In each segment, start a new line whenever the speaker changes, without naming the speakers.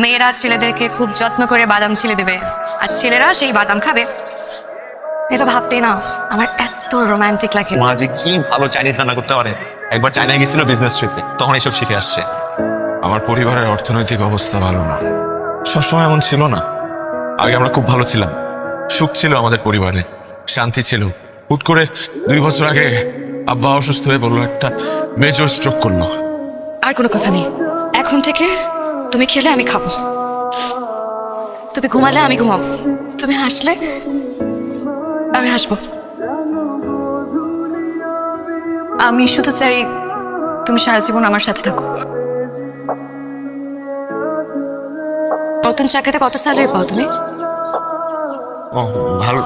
মেয়েরা ছেলেদেরকে খুব যত্ন করে বাদাম ছিলে দেবে, আর ছেলেরা সেই বাদাম খাবে। এটা ভাবতেই না আমার এত রোমান্টিক লাগে।
মা যে কি ভালো চাইনিজ রান্না করতে পারে। একবার চায়নায় গেছিল বিজনেস ট্রিপে, তখন এসব শিখে আসছে।
আমার পরিবারের অর্থনৈতিক অবস্থা ভালো না, সবসময় এমন ছিল না। আগে আমরা খুব ভালো ছিলাম, সুখ ছিল আমাদের পরিবারে, শান্তি ছিল। হুট করে 2 বছর আগে আব্বা অসুস্থ হয়ে বললো, একটা মেজর স্ট্রোক করলো।
আর কোনো কথা নেই, এখন থেকে তুমি খেলে আমি খাবো, তুমি ঘুমালে আমি ঘুমাবো, তুমি হাসলে আমি হাসবো। আমি শুধু চাই তুমি সারা জীবন আমার সাথে থাকো। নতুন চাকরিতে কত স্যালারি পাও তুমি?
ও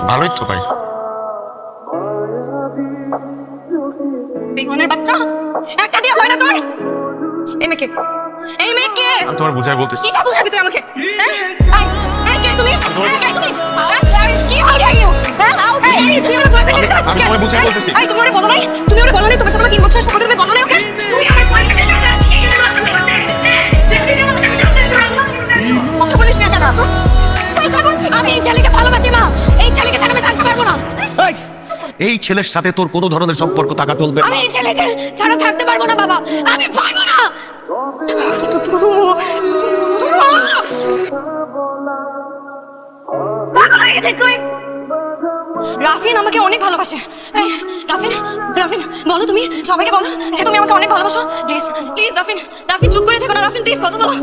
ভালোই তো পাই।
বেগুনের বাচ্চা, একটা দিয়ে হয় না তোর। এই মেয়েকে
আমি তোমার বুঝাই বলতেছি।
কি সব বুঝাবি তুই আমাকে? হ্যাঁ? এই কে তুমি? কে তুমি? কি হল আর ইউ? হ্যাঁ? এই তুই আমার বয়ফ্রেন্ড।
আমি তোমায় বুঝাই বলতেছি।
এই তুমি ওরে বলো নাই? তুমি ওরে বলো নাই তোমার সাথে 3 বছর সম্পর্ক, তুমি বলো নাই ওকে? তুমি আমার বয়ফ্রেন্ডের সাথে কথা বলিস না কেন? কথা বলছি, আমি এই ছেলেকে ভালোবাসি মা, এই ছেলেকে ছাড়া আমি থাকতে পারবো না।
এই ছেলের সাথে তোর কোনো ধরনের সম্পর্ক থাকা চলবে না।
আমি এই ছেলেকে ছাড়া থাকতে পারবো না বাবা, আমি পারবো না। রাফিন আমাকে অনেক ভালোবাসে। এই, রাফিন, রাফিন বলো, তুমি সবাইকে বলো যে তুমি আমাকে অনেক ভালোবাসো। প্লিজ প্লিজ রাফিন, রাফিন চুপ করে থেকো না, রাফিন প্লিজ কথা বলো।